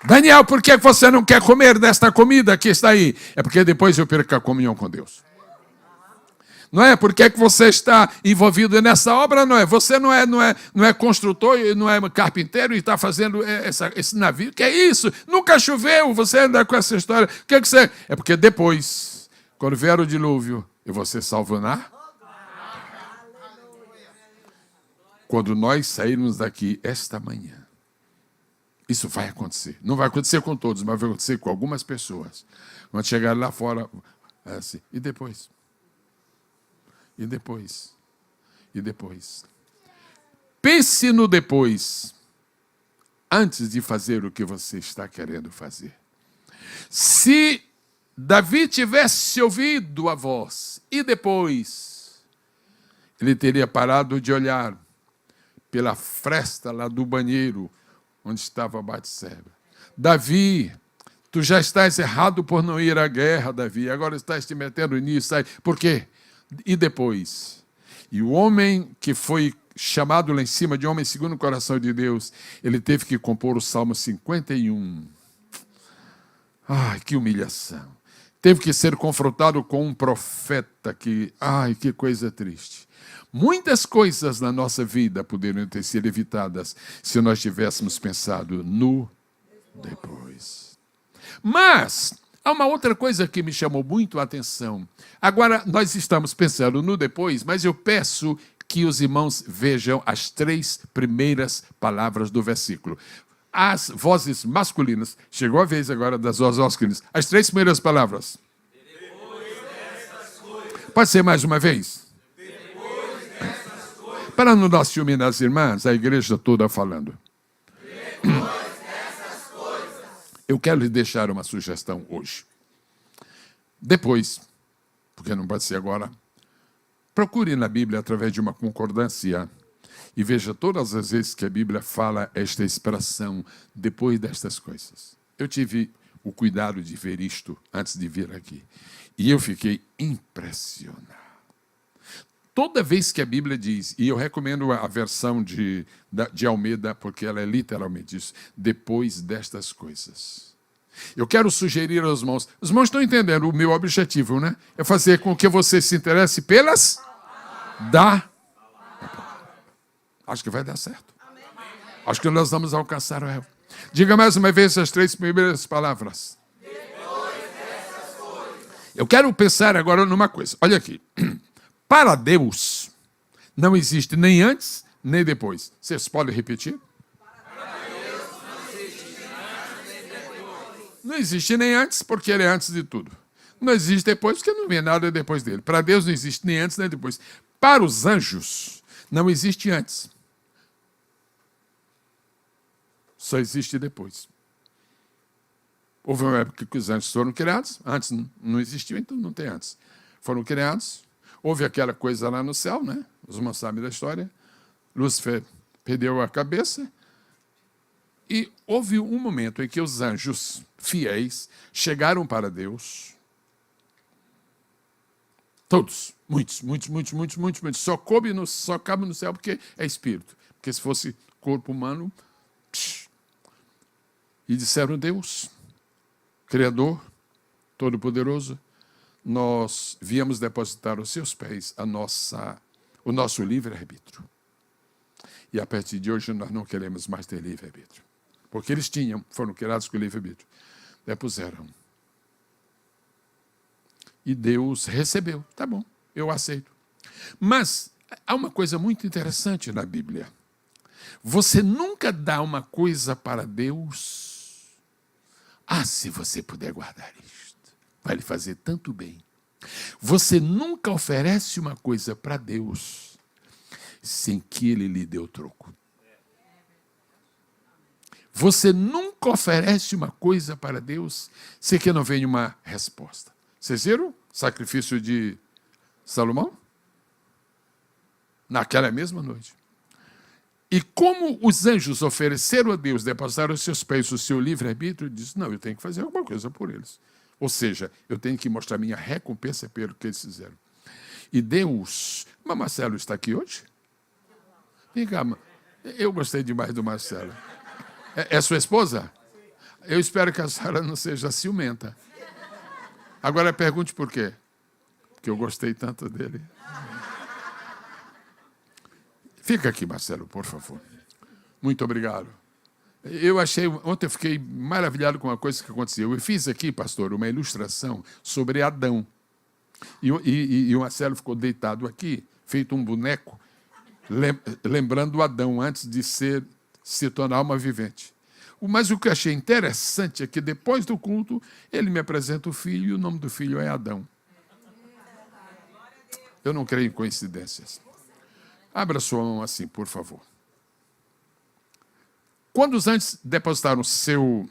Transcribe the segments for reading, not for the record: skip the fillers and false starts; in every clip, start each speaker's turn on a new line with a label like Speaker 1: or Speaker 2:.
Speaker 1: Daniel, por que você não quer comer desta comida que está aí? É porque depois eu perco a comunhão com Deus. Não é? Por que você está envolvido nessa obra? Não é? Você não é construtor, não é carpinteiro e está fazendo esse navio. Que é isso? Nunca choveu, você anda com essa história. O que você... É porque depois, quando vier o dilúvio, eu vou ser salvo na... Quando nós sairmos daqui esta manhã, isso vai acontecer. Não vai acontecer com todos, mas vai acontecer com algumas pessoas. Quando chegar lá fora, é assim. E depois? E depois? E depois? Pense no depois, antes de fazer o que você está querendo fazer. Se Davi tivesse ouvido a voz, e depois, ele teria parado de olhar pela fresta lá do banheiro, onde estava Batseba. Davi, tu já estás errado por não ir à guerra, Davi. Agora estás te metendo nisso. Por quê? E depois? E o homem que foi chamado lá em cima de homem segundo o coração de Deus, ele teve que compor o Salmo 51. Ai, que humilhação. Teve que ser confrontado com um profeta que... Ai, que coisa triste. Muitas coisas na nossa vida poderiam ter sido evitadas se nós tivéssemos pensado no depois. Mas há uma outra coisa que me chamou muito a atenção. Agora, nós estamos pensando no depois, mas eu peço que os irmãos vejam as 3 primeiras palavras do versículo. As vozes masculinas. Chegou a vez agora das vozes masculinas. As 3 primeiras palavras. Pode ser mais uma vez? Para não dar ciúme nas irmãs, a igreja toda falando. Eu quero lhe deixar uma sugestão hoje. Depois, porque não pode ser agora, procure na Bíblia através de uma concordância e veja todas as vezes que a Bíblia fala esta expressão, depois destas coisas. Eu tive o cuidado de ver isto antes de vir aqui. E eu fiquei impressionado. Toda vez que a Bíblia diz, e eu recomendo a versão de Almeida, porque ela é literalmente isso, depois destas coisas. Eu quero sugerir aos irmãos, os irmãos estão entendendo o meu objetivo, né? É fazer com que você se interesse pelas da... Acho que vai dar certo. Acho que nós vamos alcançar o réu. Diga mais uma vez as 3 primeiras palavras. Eu quero pensar agora numa coisa. Olha aqui. Para Deus, não existe nem antes, nem depois. Vocês podem repetir? Não existe nem antes, porque ele é antes de tudo. Não existe depois, porque não vem nada depois dele. Para Deus não existe nem antes, nem depois. Para os anjos, não existe antes. Só existe depois. Houve uma época que os anjos foram criados, antes não existiu, então não tem antes. Foram criados. Houve aquela coisa lá no céu, né? Os irmãos sabem da história. Lúcifer perdeu a cabeça. E houve um momento em que os anjos fiéis chegaram para Deus. Todos. Muitos. Só cabe no céu porque é espírito. Porque se fosse corpo humano... E disseram, Deus, Criador, Todo-Poderoso, nós viemos depositar aos seus pés o nosso livre-arbítrio. E a partir de hoje nós não queremos mais ter livre-arbítrio. Porque eles foram criados com livre-arbítrio. Depuseram. E Deus recebeu. Tá bom, eu aceito. Mas há uma coisa muito interessante na Bíblia. Você nunca dá uma coisa para Deus. Se você puder guardar isto, vai lhe fazer tanto bem. Você nunca oferece uma coisa para Deus sem que Ele lhe dê o troco. Você nunca oferece uma coisa para Deus sem que não venha uma resposta. Vocês viram o sacrifício de Salomão? Naquela mesma noite. E como os anjos ofereceram a Deus, depositaram aos seus pés o seu livre-arbítrio, ele disse, não, eu tenho que fazer alguma coisa por eles. Ou seja, eu tenho que mostrar minha recompensa pelo que eles fizeram. E Deus... Mas Marcelo está aqui hoje? Vem cá, eu gostei demais do Marcelo. É sua esposa? Eu espero que a senhora não seja ciumenta. Agora pergunte por quê. Porque eu gostei tanto dele. Fica aqui, Marcelo, por favor. Muito obrigado. Ontem eu fiquei maravilhado com uma coisa que aconteceu. Eu fiz aqui, pastor, uma ilustração sobre Adão. E o Marcelo ficou deitado aqui, feito um boneco, lembrando Adão antes de se tornar alma vivente. Mas o que eu achei interessante é que depois do culto, ele me apresenta o filho e o nome do filho é Adão. Eu não creio em coincidências. Abra sua mão assim, por favor. Quando os anjos depositaram seu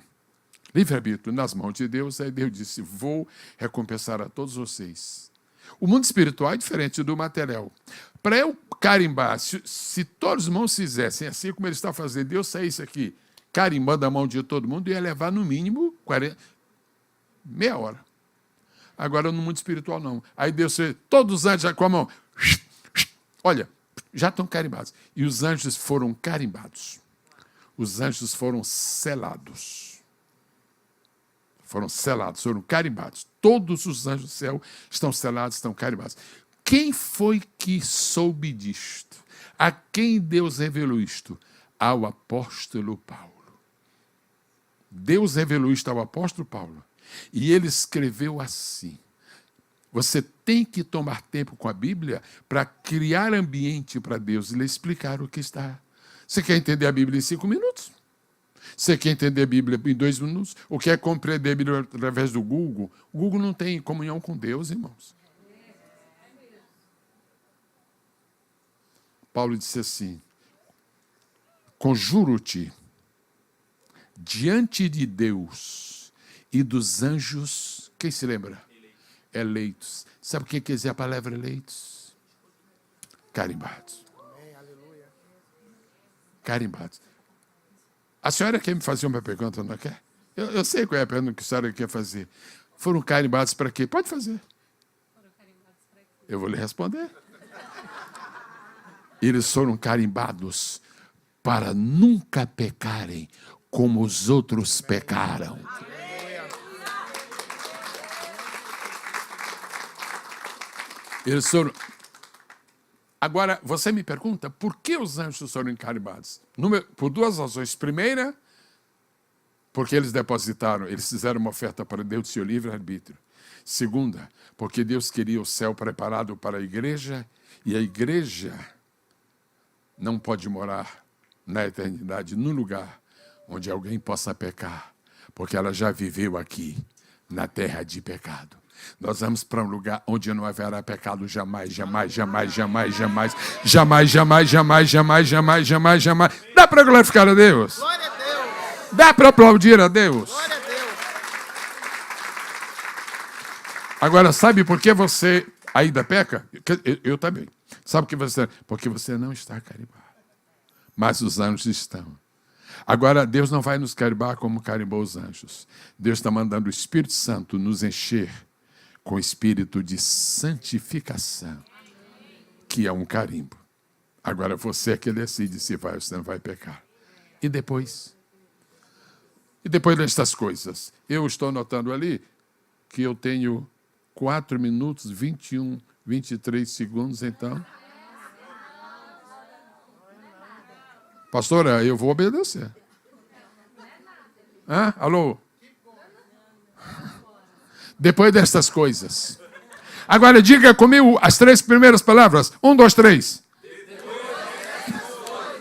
Speaker 1: livre-arbítrio nas mãos de Deus, aí Deus disse, vou recompensar a todos vocês. O mundo espiritual é diferente do material. Para eu carimbar, se todos os irmãos fizessem assim como ele está fazendo, Deus saísse aqui, carimbando a mão de todo mundo, ia levar no mínimo meia hora. Agora no mundo espiritual não. Aí Deus fez, todos os anjos já com a mão, olha, já estão carimbados. E os anjos foram carimbados. Os anjos foram selados. Foram selados, foram carimbados. Todos os anjos do céu estão selados, estão carimbados. Quem foi que soube disto? A quem Deus revelou isto? Ao apóstolo Paulo. Deus revelou isto ao apóstolo Paulo. E ele escreveu assim. Você tem que tomar tempo com a Bíblia para criar ambiente para Deus e lhe explicar o que está. Você quer entender a Bíblia em 5 minutos? Você quer entender a Bíblia em 2 minutos? Ou quer compreender a Bíblia através do Google? O Google não tem comunhão com Deus, irmãos. Paulo disse assim, conjuro-te diante de Deus e dos anjos, quem se lembra? Eleitos. Sabe o que quer dizer a palavra eleitos? Carimbados. Carimbados. A senhora quer me fazer uma pergunta, não quer? Eu sei qual é a pergunta que a senhora quer fazer. Foram carimbados para quê? Pode fazer. Eu vou lhe responder. Eles foram carimbados para nunca pecarem como os outros pecaram. Eles foram... Agora, você me pergunta, por que os anjos foram carimbados? Por 2 razões. Primeira, porque eles fizeram uma oferta para Deus de seu livre-arbítrio. Segunda, porque Deus queria o céu preparado para a igreja, e a igreja não pode morar na eternidade num lugar onde alguém possa pecar, porque ela já viveu aqui, na terra de pecado. Nós vamos para um lugar onde não haverá pecado jamais, jamais, jamais, jamais, jamais, jamais, jamais, jamais, jamais, jamais, jamais, jamais. Dá para glorificar a Deus?
Speaker 2: Glória a Deus.
Speaker 1: Dá para aplaudir a Deus?
Speaker 2: Glória a Deus.
Speaker 1: Agora, sabe por que você ainda peca? Eu também. Sabe por que você... Porque você não está carimbado. Mas os anjos estão. Agora, Deus não vai nos carimbar como carimbou os anjos. Deus está mandando o Espírito Santo nos encher com o espírito de santificação, que é um carimbo. Agora você é que decide se vai ou se não vai pecar. E depois? E depois destas coisas? Eu estou notando ali que eu tenho 4 minutos, 21, 23 segundos, então. Pastora, eu vou obedecer. Alô? Depois destas coisas. Agora diga comigo as 3 primeiras palavras. 1, 2, 3.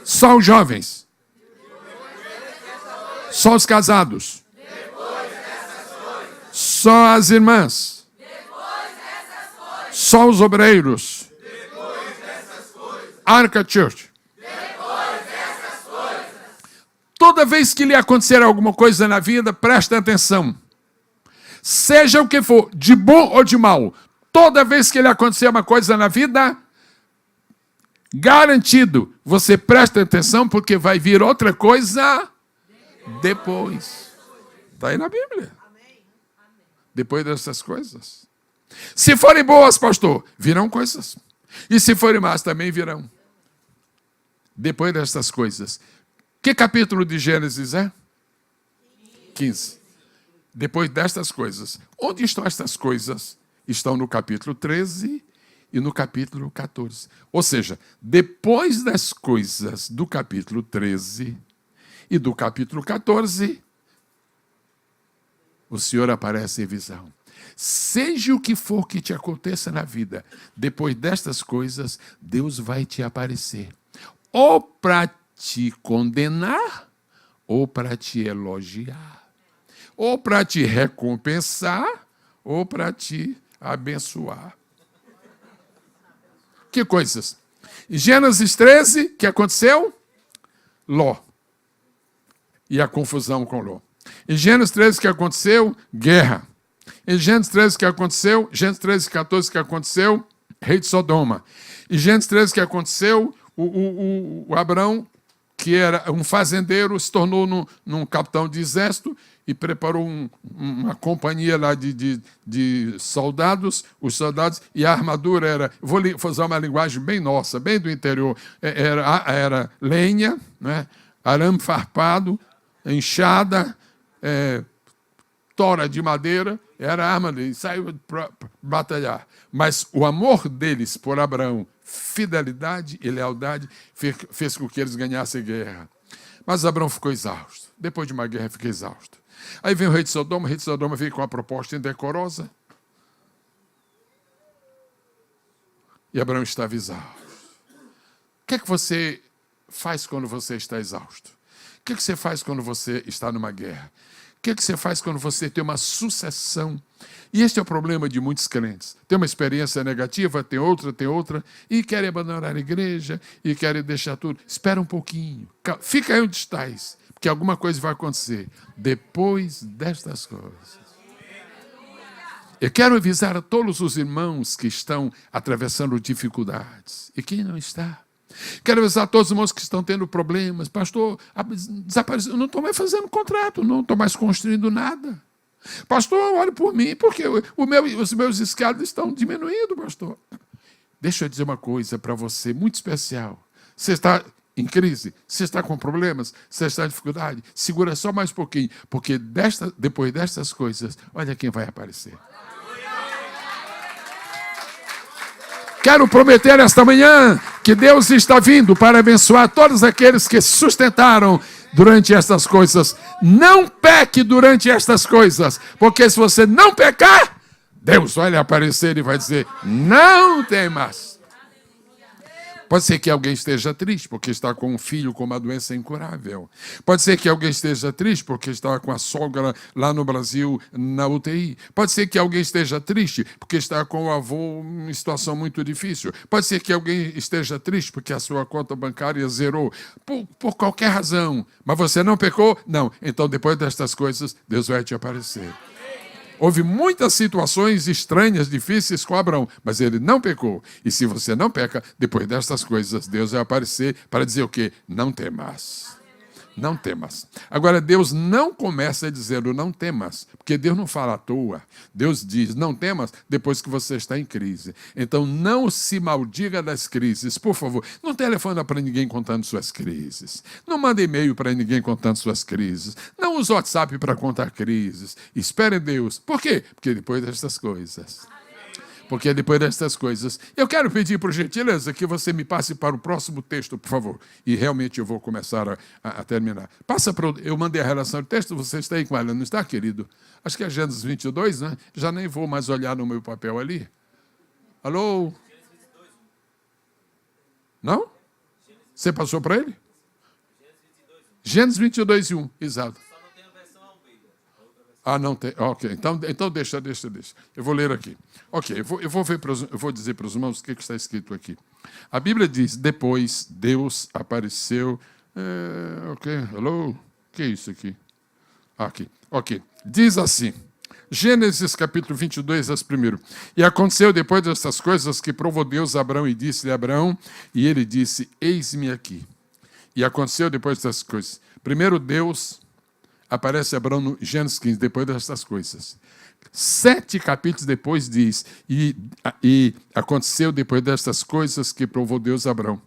Speaker 1: Só os jovens. Só os casados. Só as irmãs. Só os obreiros. Arca Church. Toda vez que lhe acontecer alguma coisa na vida, preste atenção. Seja o que for, de bom ou de mal, toda vez que lhe acontecer uma coisa na vida, garantido, você presta atenção porque vai vir outra coisa depois. Está aí na Bíblia. Depois dessas coisas. Se forem boas, pastor, virão coisas. E se forem más, também virão. Depois dessas coisas. Que capítulo de Gênesis é? 15. Depois destas coisas. Onde estão estas coisas? Estão no capítulo 13 e no capítulo 14. Ou seja, depois das coisas do capítulo 13 e do capítulo 14, o Senhor aparece em visão. Seja o que for que te aconteça na vida, depois destas coisas, Deus vai te aparecer. Ou para te condenar, ou para te elogiar. Ou para te recompensar, ou para te abençoar. Que coisas? Em Gênesis 13, o que aconteceu? Ló. E a confusão com Ló. Em Gênesis 13, o que aconteceu? Guerra. Em Gênesis 13, o que aconteceu? Gênesis 13, 14, o que aconteceu? Rei de Sodoma. Em Gênesis 13, o que aconteceu? O Abraão, que era um fazendeiro, se tornou num capitão de exército e preparou uma companhia lá de soldados, os soldados, e a armadura era, vou usar uma linguagem bem nossa, bem do interior, era lenha, né? Arame farpado, enxada, tora de madeira, era a arma dele, saiu para batalhar. Mas o amor deles por Abraão, fidelidade e lealdade, fez com que eles ganhassem a guerra. Mas Abraão ficou exausto. Depois de uma guerra, ficou exausto. Aí vem o rei de Sodoma veio com uma proposta indecorosa. E Abraão estava exausto. O que é que você faz quando você está exausto? O que é que você faz quando você está numa guerra? O que é que você faz quando você tem uma sucessão? E este é o problema de muitos crentes. Tem uma experiência negativa, tem outra, e querem abandonar a igreja, e querem deixar tudo. Espera um pouquinho. Fica aí onde estás, porque alguma coisa vai acontecer. Depois destas coisas. Eu quero avisar a todos os irmãos que estão atravessando dificuldades. E quem não está? Quero avisar a todos os irmãos que estão tendo problemas. Pastor, desapareceu. Eu não estou mais fazendo contrato, não estou mais construindo nada. Pastor, olhe por mim, porque os meus escados estão diminuindo, pastor. Deixa eu dizer uma coisa para você, muito especial. Você está em crise, você está com problemas, você está em dificuldade, segura só mais um pouquinho, porque depois destas coisas, olha quem vai aparecer. Quero prometer esta manhã que Deus está vindo para abençoar todos aqueles que sustentaram durante estas coisas. Não peque durante estas coisas, porque se você não pecar, Deus vai lhe aparecer e vai dizer, não temas. Pode ser que alguém esteja triste porque está com um filho com uma doença incurável. Pode ser que alguém esteja triste porque está com a sogra lá no Brasil na UTI. Pode ser que alguém esteja triste porque está com o avô em situação muito difícil. Pode ser que alguém esteja triste porque a sua conta bancária zerou. Por qualquer razão. Mas você não pecou? Não. Então, depois destas coisas, Deus vai te aparecer. Houve muitas situações estranhas, difíceis com Abraão, mas ele não pecou. E se você não peca, depois destas coisas, Deus vai aparecer para dizer o quê? Não temas. Não temas. Agora, Deus não começa dizendo não temas, porque Deus não fala à toa. Deus diz não temas depois que você está em crise. Então, não se maldiga das crises. Por favor, não telefone para ninguém contando suas crises. Não manda e-mail para ninguém contando suas crises. Não use o WhatsApp para contar crises. Espere em Deus. Por quê? Porque depois destas coisas... Porque depois dessas coisas... Eu quero pedir, por gentileza, que você me passe para o próximo texto, por favor. E realmente eu vou começar a terminar. Eu mandei a relação do texto, você está aí com ela, não está, querido? Acho que é Gênesis 22, né? Já nem vou mais olhar no meu papel ali. Alô? Não? Você passou para ele? Gênesis 22, 1, exato. Ah, não tem. Ok, então deixa. Eu vou ler aqui. Ok, eu vou dizer para os irmãos o que está escrito aqui. A Bíblia diz, depois Deus apareceu... hello? O que é isso aqui? Aqui, ok. Diz assim, Gênesis capítulo 22, verso 1. E aconteceu depois dessas coisas que provou Deus a Abraão e disse-lhe a Abraão, e ele disse, eis-me aqui. E aconteceu depois dessas coisas. Primeiro Deus... Aparece Abraão no Gênesis 15, depois dessas coisas. 7 capítulos depois diz, e aconteceu depois destas coisas que provou Deus a Abraão.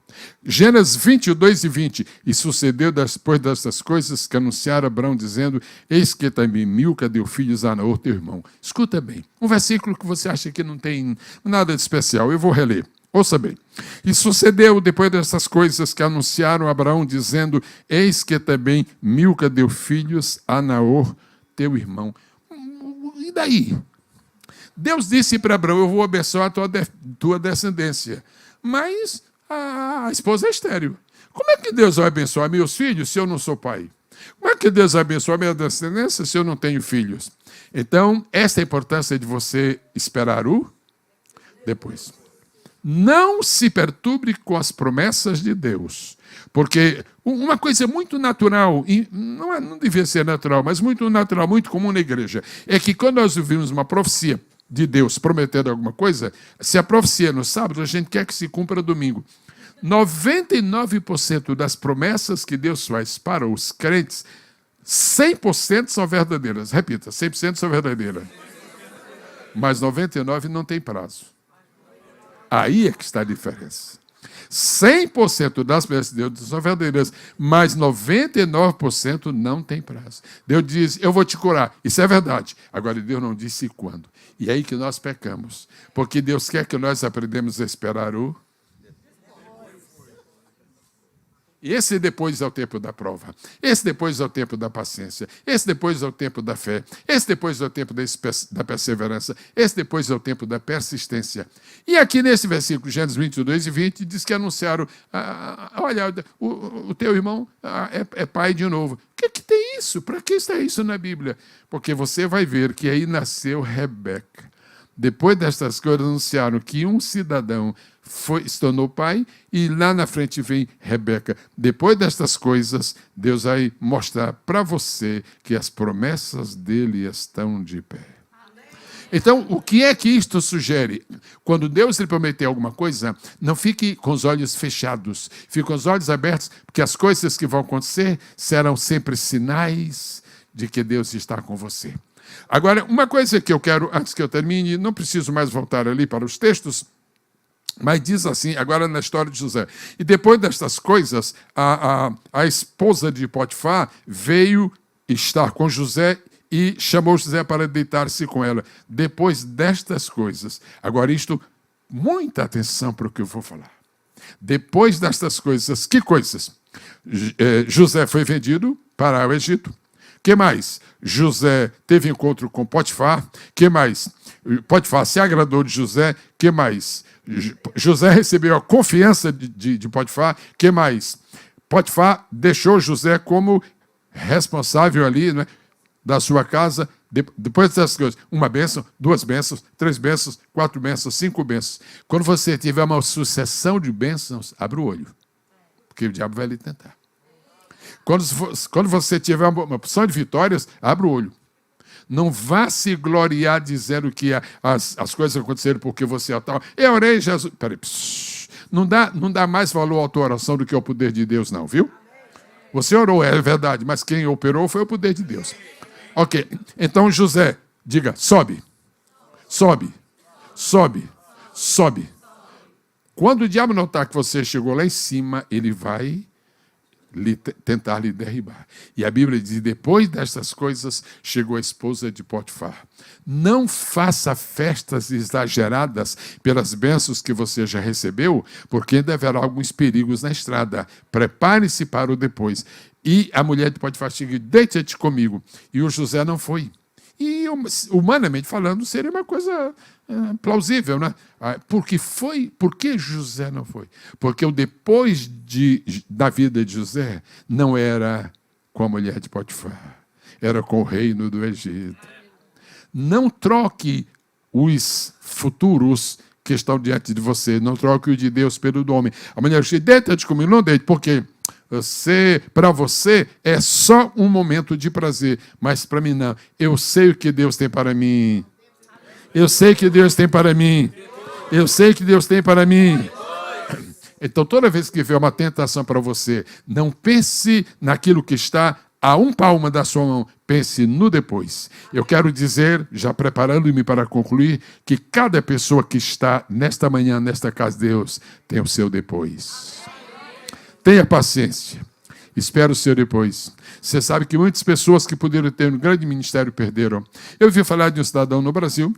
Speaker 1: Gênesis 22 e 20. E sucedeu depois destas coisas que anunciaram a Abraão, dizendo: eis que também Milca deu filhos a Naor, teu irmão. Escuta bem, um versículo que você acha que não tem nada de especial. Eu vou reler. Ouça bem. E sucedeu depois dessas coisas que anunciaram a Abraão, dizendo: eis que também Milca deu filhos a Naor, teu irmão. E daí? Deus disse para Abraão: eu vou abençoar a tua descendência. Mas a esposa é estéril. Como é que Deus vai abençoar meus filhos se eu não sou pai? Como é que Deus vai abençoar minha descendência se eu não tenho filhos? Então, essa é a importância de você esperar o depois. Não se perturbe com as promessas de Deus. Porque uma coisa muito natural, e não devia ser natural, mas muito natural, muito comum na igreja, é que quando nós ouvimos uma profecia de Deus prometendo alguma coisa, se a profecia é no sábado, a gente quer que se cumpra domingo. 99% das promessas que Deus faz para os crentes, 100% são verdadeiras. Repita, 100% são verdadeiras. Mas 99% não tem prazo. Aí é que está a diferença. 100% das promessas de Deus são verdadeiras, mas 99% não tem prazo. Deus diz: eu vou te curar. Isso é verdade. Agora, Deus não disse quando. E é aí que nós pecamos. Porque Deus quer que nós aprendamos a esperar o... Esse depois é o tempo da prova. Esse depois é o tempo da paciência. Esse depois é o tempo da fé. Esse depois é o tempo da perseverança. Esse depois é o tempo da persistência. E aqui nesse versículo, Gênesis 22 e 20, diz que anunciaram: olha, o teu irmão é pai de novo. O que tem isso? Para que está isso na Bíblia? Porque você vai ver que aí nasceu Rebeca. Depois destas coisas, anunciaram que um cidadão se tornou pai, e lá na frente vem Rebeca. Depois destas coisas, Deus vai mostrar para você que as promessas dele estão de pé. Então, o que é que isto sugere? Quando Deus lhe prometeu alguma coisa, não fique com os olhos fechados, fique com os olhos abertos, porque as coisas que vão acontecer serão sempre sinais de que Deus está com você. Agora, uma coisa que eu quero, antes que eu termine, não preciso mais voltar ali para os textos, mas diz assim, agora na história de José: e depois destas coisas, a esposa de Potifar veio estar com José e chamou José para deitar-se com ela. Depois destas coisas, agora isto, muita atenção para o que eu vou falar. Depois destas coisas, que coisas? José foi vendido para o Egito. Que mais? José teve encontro com Potifar. Que mais? Potifar se agradou de José. Que mais? José recebeu a confiança de Potifar. Que mais? Potifar deixou José como responsável ali, né, da sua casa. Depois dessas coisas, 1 bênção, 2 bênçãos, 3 bênçãos, 4 bênçãos, 5 bênçãos. Quando você tiver uma sucessão de bênçãos, abra o olho, porque o diabo vai lhe tentar. Quando você tiver uma porção de vitórias, abra o olho. Não vá se gloriar dizendo que as coisas aconteceram porque você é tal. Eu orei, Jesus... Peraí, não dá mais valor à tua oração do que ao poder de Deus, não, viu? Você orou, é verdade, mas quem operou foi o poder de Deus. Ok, então José, diga: sobe, sobe, sobe, sobe. Quando o diabo notar que você chegou lá em cima, ele vai tentar lhe derribar. E a Bíblia diz: depois destas coisas, chegou a esposa de Potifar. Não faça festas exageradas pelas bênçãos que você já recebeu, porque ainda haverá alguns perigos na estrada. Prepare-se para o depois. E a mulher de Potifar chega: deita-te comigo. E o José não foi. E, humanamente falando, seria uma coisa plausível, né? Por que José não foi? Porque o depois da vida de José não era com a mulher de Potifar, era com o reino do Egito. Não troque os futuros que estão diante de você, não troque o de Deus pelo do homem. A mulher diz: deita-te comigo, não deite, por quê? Para você é só um momento de prazer, mas para mim não. Eu sei o que Deus tem para mim. Eu sei que Deus tem para mim. Eu sei que Deus tem para mim. Então, toda vez que vier uma tentação para você, não pense naquilo que está a um palmo da sua mão, pense no depois. Eu quero dizer, já preparando-me para concluir, que cada pessoa que está nesta manhã, nesta casa de Deus, tem o seu depois. Tenha paciência. Espera o seu depois. Você sabe que muitas pessoas que poderiam ter um grande ministério perderam. Eu ouvi falar de um cidadão no Brasil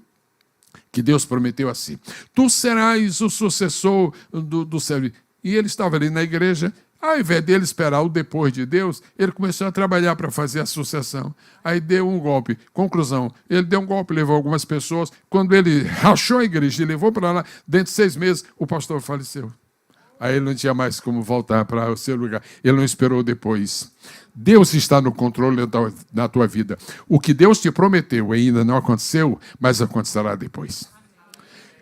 Speaker 1: que Deus prometeu assim: tu serás o sucessor do servo. E ele estava ali na igreja. Ao invés dele esperar o depois de Deus, ele começou a trabalhar para fazer a sucessão. Aí deu um golpe. Conclusão, ele deu um golpe, levou algumas pessoas. Quando ele rachou a igreja e levou para lá, dentro de 6 meses, o pastor faleceu. Aí ele não tinha mais como voltar para o seu lugar. Ele não esperou depois. Deus está no controle da tua vida. O que Deus te prometeu ainda não aconteceu, mas acontecerá depois.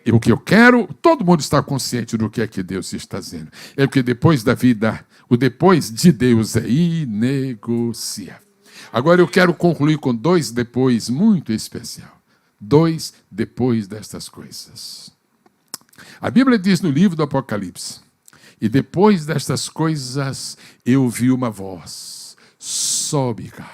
Speaker 1: E o que eu quero, todo mundo está consciente do que é que Deus está dizendo. É que depois da vida, o depois de Deus é inegociável. Agora eu quero concluir com 2 depois muito especial. 2 depois destas coisas. A Bíblia diz no livro do Apocalipse: e depois destas coisas eu vi uma voz: sobe cá.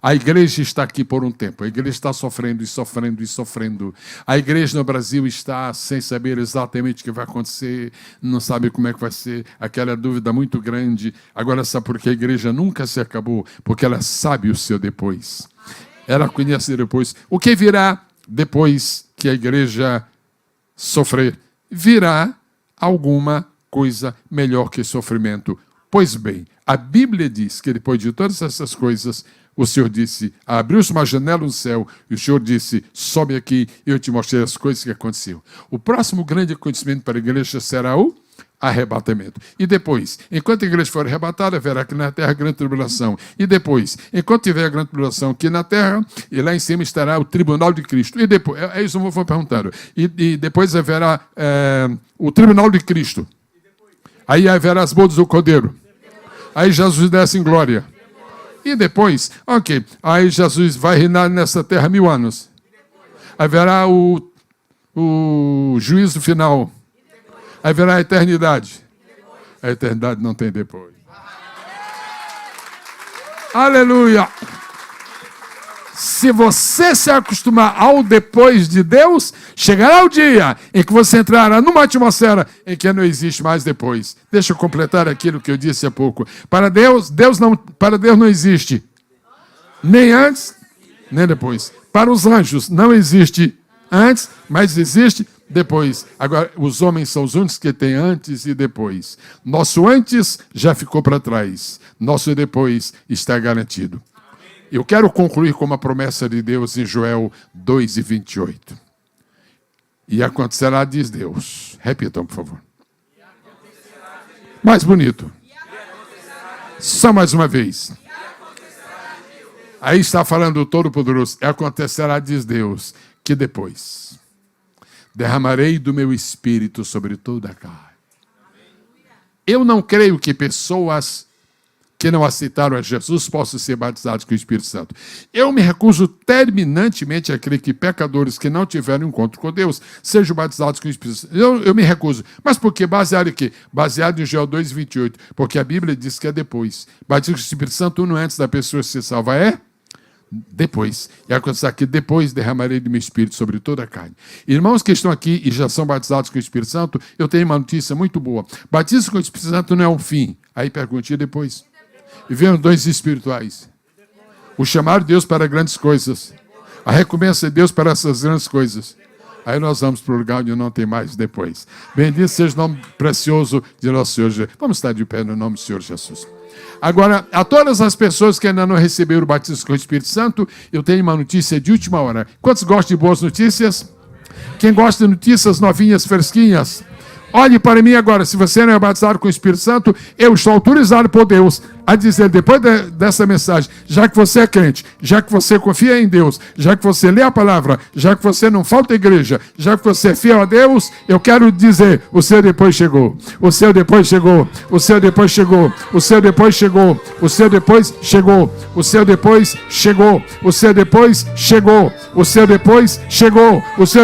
Speaker 1: A igreja está aqui por um tempo. A igreja está sofrendo e sofrendo e sofrendo. A igreja no Brasil está sem saber exatamente o que vai acontecer. Não sabe como é que vai ser. Aquela dúvida muito grande. Agora sabe por que a igreja nunca se acabou? Porque ela sabe o seu depois. Ela conhece depois. O que virá depois que a igreja sofrer? Virá alguma coisa melhor que sofrimento. Pois bem, a Bíblia diz que depois de todas essas coisas, o Senhor disse: abriu-se uma janela no céu, e o Senhor disse: sobe aqui, e eu te mostrei as coisas que aconteceram. O próximo grande acontecimento para a igreja será o arrebatamento. E depois, enquanto a igreja for arrebatada, haverá aqui na terra grande tribulação. E depois, enquanto tiver a grande tribulação aqui na terra, e lá em cima estará o tribunal de Cristo. E depois, é isso que eu vou perguntar. E depois haverá o tribunal de Cristo. Aí haverá as bodas do Cordeiro. Aí Jesus desce em glória. E depois, ok, aí Jesus vai reinar nessa terra 1000 anos. Haverá o juízo final. Haverá a eternidade. A eternidade não tem depois. Aleluia! Se você se acostumar ao depois de Deus, chegará o dia em que você entrará numa atmosfera em que não existe mais depois. Deixa eu completar aquilo que eu disse há pouco. Para Deus não existe nem antes, nem depois. Para os anjos não existe antes, mas existe depois. Agora, os homens são os únicos que têm antes e depois. Nosso antes já ficou para trás. Nosso depois está garantido. Eu quero concluir com uma promessa de Deus em Joel 2:28. E acontecerá, diz Deus. Repitam, por favor. Mais bonito. Só mais uma vez. Aí está falando o Todo-Poderoso. E acontecerá, diz Deus, que depois derramarei do meu espírito sobre toda a carne. Eu não creio que pessoas que não aceitaram a Jesus possam ser batizados com o Espírito Santo. Eu me recuso terminantemente a crer que pecadores que não tiveram encontro com Deus sejam batizados com o Espírito Santo. Eu me recuso. Mas por quê? Baseado em quê? Baseado em Joel 2:28. Porque a Bíblia diz que é depois. Batismo com o Espírito Santo não é antes da pessoa ser salva, é depois. E acontecerá que depois derramarei do meu Espírito sobre toda a carne. Irmãos que estão aqui e já são batizados com o Espírito Santo, eu tenho uma notícia muito boa. Batismo com o Espírito Santo não é um fim. Aí pergunte, e depois? E vem os dons espirituais. O chamar de Deus para grandes coisas. A recompensa de Deus para essas grandes coisas. Aí nós vamos para o lugar onde não tem mais depois. Bendito seja o nome precioso de nosso Senhor Jesus. Vamos estar de pé no nome do Senhor Jesus. Agora, a todas as pessoas que ainda não receberam o batismo com o Espírito Santo, eu tenho uma notícia de última hora. Quantos gostam de boas notícias? Quem gosta de notícias novinhas, fresquinhas? Olhe para mim agora, se você não é batizado com o Espírito Santo, eu estou autorizado por Deus a dizer, depois dessa mensagem, já que você é crente, já que você confia em Deus, já que você lê a palavra, já que você não falta à igreja, já que você é fiel a Deus, eu quero dizer, o seu depois chegou, o seu depois chegou, o seu depois chegou, o seu depois chegou, o seu depois chegou, o seu depois chegou, o seu depois chegou, o seu depois chegou, o seu...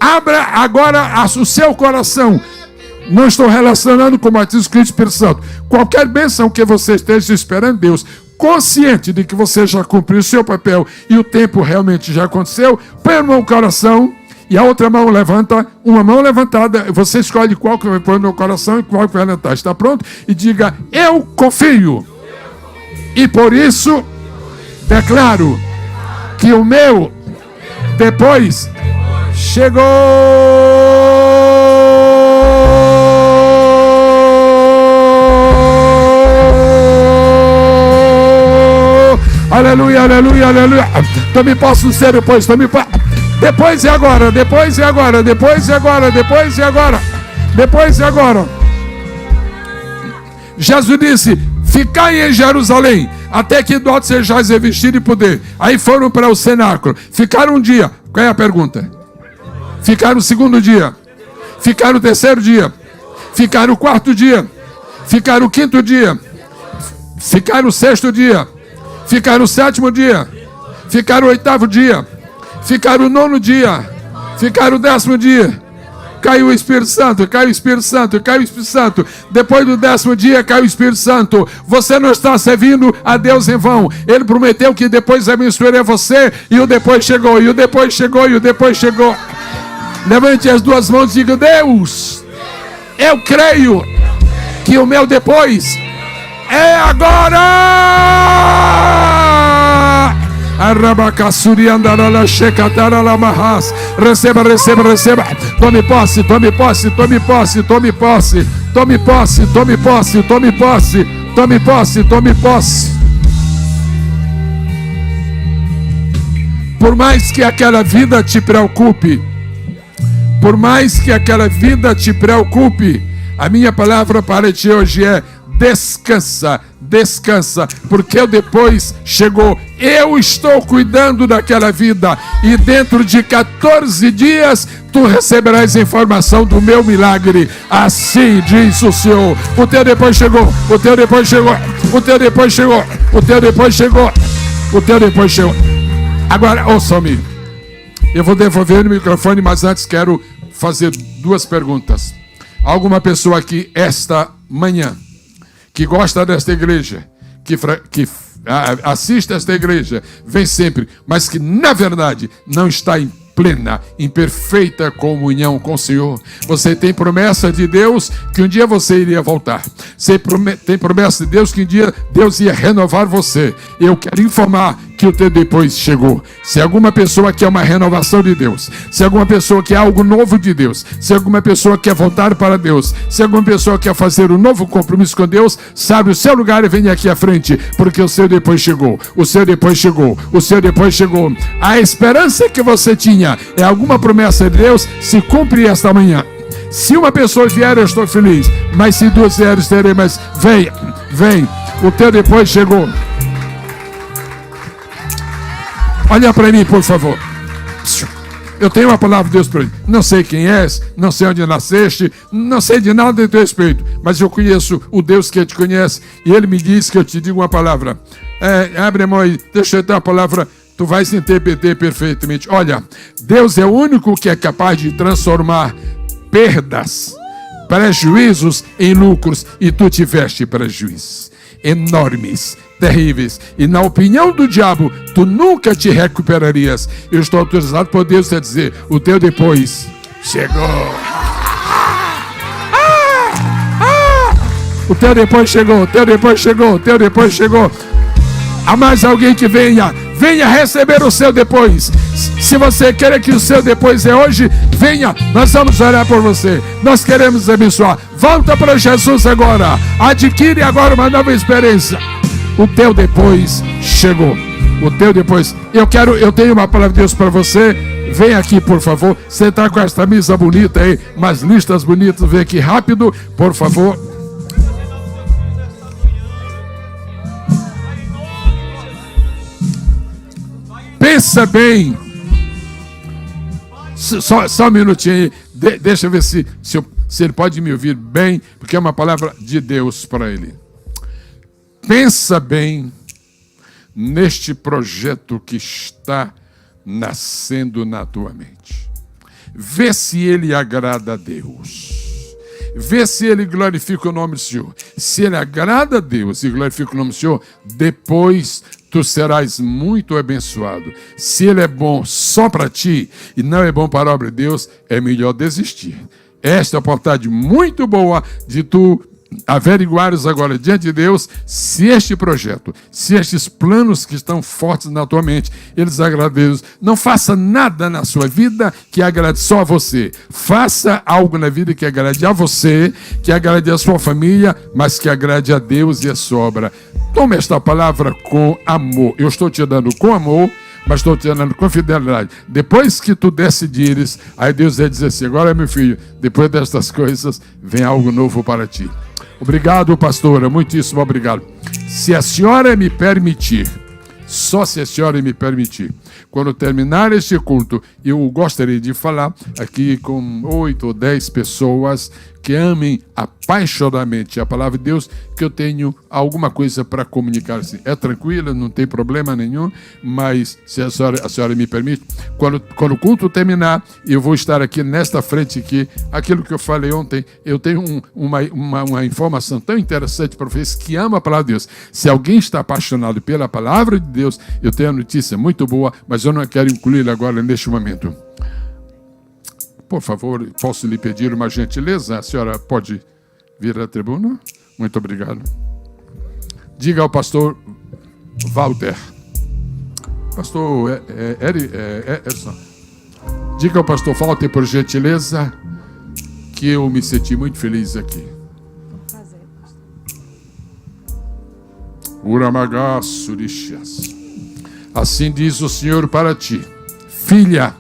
Speaker 1: Abra agora o seu coração. Não estou relacionando com o batismo com o Espírito Santo. Qualquer bênção que você esteja esperando Deus, consciente de que você já cumpriu o seu papel e o tempo realmente já aconteceu, põe a mão no coração e a outra mão levanta, uma mão levantada, você escolhe qual que vai pôr no coração e qual que vai levantar. Está pronto? E diga, eu confio. E por isso, declaro que o meu depois chegou. Aleluia, aleluia, aleluia. Também posso ser depois, também depois e agora, depois e agora, depois e agora, depois e agora, depois e agora. Jesus disse, ficai em Jerusalém, até que do alto sejais revestidos de poder. Aí foram para o cenáculo, ficaram um dia. Qual é a pergunta? Ficaram o segundo dia, ficaram o terceiro dia, ficaram o quarto dia, ficaram o quinto dia, ficaram o sexto dia, ficaram o sétimo dia, ficaram o oitavo dia, ficaram o nono dia, ficaram o 10º dia. Caiu o Espírito Santo, caiu o Espírito Santo, caiu o Espírito Santo. Depois do 10º dia, caiu o Espírito Santo. Você não está servindo a Deus em vão. Ele prometeu que depois abençoaria você. E o depois chegou, e o depois chegou, e o depois chegou. Levante as duas mãos e diga, Deus, eu creio que o meu depois é agora. Receba, receba, receba. Tome posse, tome posse, tome posse, tome posse, tome posse, tome posse, tome posse, tome posse, tome posse. Por mais que aquela vida te preocupe, por mais que aquela vida te preocupe, a minha palavra para ti hoje é: descansa, descansa, porque o depois chegou. Eu estou cuidando daquela vida e dentro de 14 dias tu receberás informação do meu milagre. Assim diz o Senhor. O teu depois chegou, o teu depois chegou, o teu depois chegou, o teu depois chegou, o teu depois chegou. Agora, ouça-me. Eu vou devolver o microfone, mas antes quero fazer duas perguntas. Alguma pessoa aqui esta manhã que gosta desta igreja, que assiste a esta igreja, vem sempre, mas que na verdade não está em plena, em perfeita comunhão com o Senhor. Você tem promessa de Deus que um dia você iria voltar. Você tem promessa de Deus que um dia Deus ia renovar você. Eu quero informar que o teu depois chegou. Se alguma pessoa quer uma renovação de Deus, se alguma pessoa quer algo novo de Deus, se alguma pessoa quer voltar para Deus, se alguma pessoa quer fazer um novo compromisso com Deus, sabe o seu lugar e vem aqui à frente, porque o seu depois chegou, o seu depois chegou, o seu depois chegou. A esperança que você tinha é alguma promessa de Deus, se cumpre esta manhã. Se uma pessoa vier, eu estou feliz, mas se duas vieres, terei, mas vem, vem, o teu depois chegou. Olha para mim, por favor. Eu tenho uma palavra de Deus para ele. Não sei quem és, não sei onde nasceste, não sei de nada de teu respeito, mas eu conheço o Deus que te conhece e ele me disse que eu te digo uma palavra. Abre a mão aí, deixa eu dar a palavra, tu vais interpretar perfeitamente. Olha, Deus é o único que é capaz de transformar perdas, prejuízos em lucros, e tu tiveste prejuízos enormes, terríveis, e na opinião do diabo tu nunca te recuperarias. Eu estou autorizado por Deus a dizer: o teu depois chegou. O teu depois chegou, o teu depois chegou, o teu depois chegou. Há mais alguém que venha receber o seu depois. Se você quer que o seu depois é hoje, venha, nós vamos orar por você, nós queremos abençoar. Volta para Jesus agora, adquire agora uma nova experiência. O teu depois chegou, o teu depois. Eu tenho uma palavra de Deus para você. Vem aqui, por favor. Você está com essa camisa bonita aí, umas listas bonitas, vem aqui rápido, por favor. Pensa bem. Só um minutinho aí. Deixa eu ver se ele pode me ouvir bem, porque é uma palavra de Deus para ele. Pensa bem neste projeto que está nascendo na tua mente. Vê se ele agrada a Deus. vê se ele glorifica o nome do Senhor. Se ele agrada a Deus e glorifica o nome do Senhor, depois tu serás muito abençoado. Se ele é bom só para ti e não é bom para a obra de Deus, é melhor desistir. Esta é a oportunidade muito boa de tu averiguares agora diante de Deus se este projeto, se estes planos que estão fortes na tua mente, eles agradam a Deus. Não faça nada na sua vida que agrade só a você. Faça algo na vida que agrade a você, que agrade a sua família, mas que agrade a Deus e a sua obra. Toma esta palavra com amor. Eu estou te dando com amor, mas estou te dando com fidelidade. Depois que tu decidires, aí Deus vai dizer assim: agora, meu filho, depois destas coisas, vem algo novo para ti. Obrigado, pastora, muitíssimo obrigado. Se a senhora me permitir, só se a senhora me permitir, quando terminar este culto, eu gostaria de falar aqui com 8 ou 10 pessoas que amem apaixonadamente a palavra de Deus, que eu tenho alguma coisa para comunicar. Assim. É tranquila, não tem problema nenhum, mas se a senhora me permite, quando o culto terminar, eu vou estar aqui nesta frente aqui, aquilo que eu falei ontem, eu tenho uma informação tão interessante para vocês que amam a palavra de Deus. Se alguém está apaixonado pela palavra de Deus, eu tenho a notícia muito boa, mas eu não quero incluir agora neste momento. Por favor, posso lhe pedir uma gentileza? A senhora pode vir à tribuna? Muito obrigado. Diga ao pastor Walter. Pastor Edson. Diga ao pastor Walter, por gentileza, que eu me senti muito feliz aqui. Uramagaço lixas. Assim diz o Senhor para ti: filha,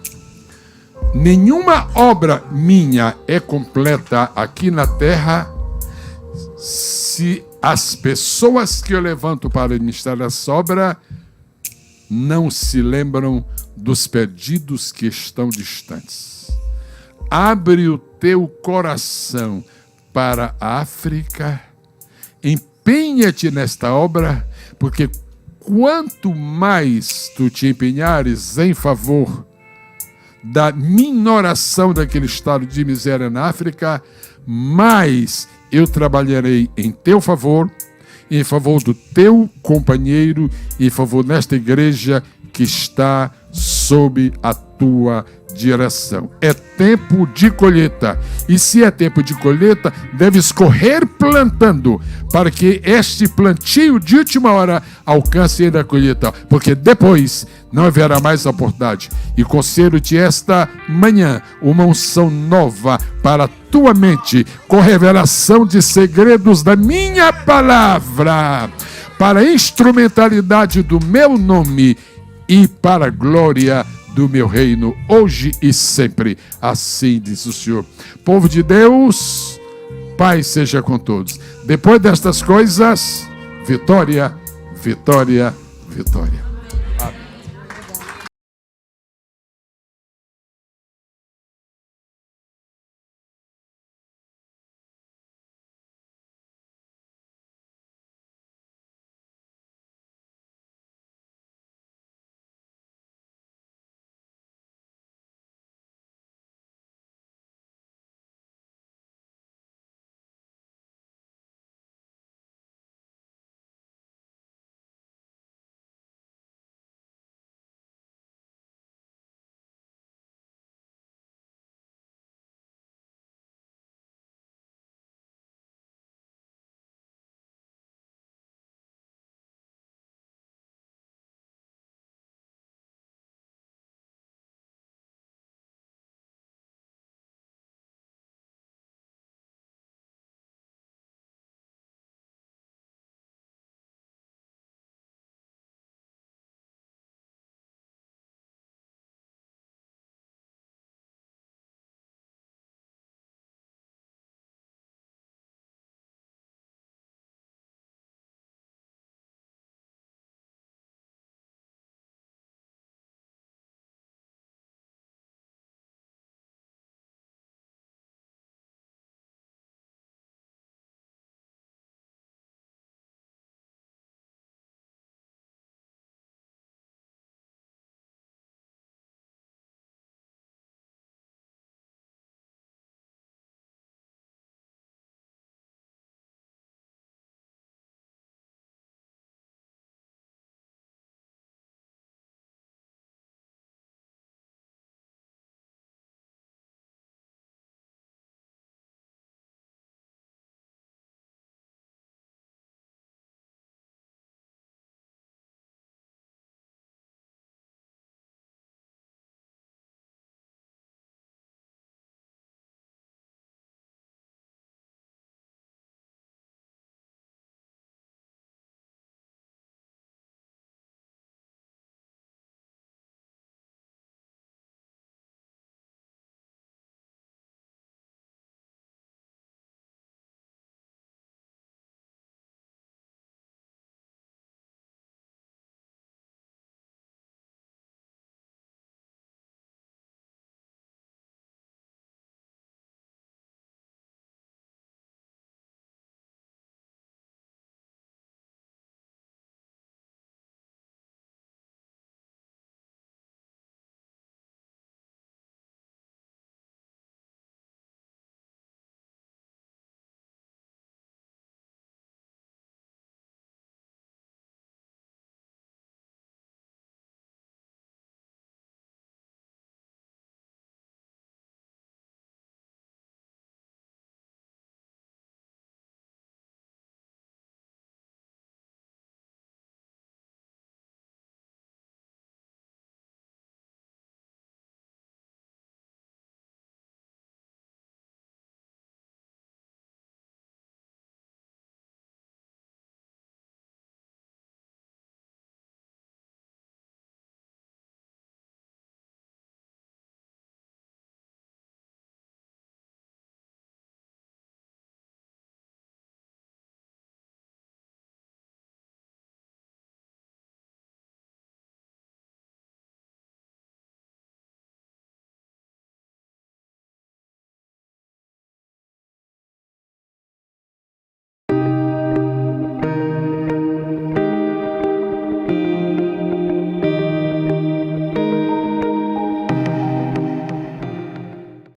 Speaker 1: nenhuma obra minha é completa aqui na terra se as pessoas que eu levanto para administrar essa obra não se lembram dos perdidos que estão distantes. Abre o teu coração para a África, empenha-te nesta obra, porque quanto mais tu te empenhares em favor da minoração daquele estado de miséria na África, mais eu trabalharei em teu favor, em favor do teu companheiro, em favor desta igreja que está sob a tua direção. É tempo de colheita. E se é tempo de colheita, deves correr plantando, para que este plantio de última hora alcance ainda a colheita, porque depois não haverá mais oportunidade. E concero-te esta manhã uma unção nova para a tua mente, com revelação de segredos da minha palavra, para a instrumentalidade do meu nome e para a glória do meu reino, hoje e sempre. Assim diz o Senhor. Povo de Deus, paz seja com todos. Depois destas coisas, vitória, vitória, vitória.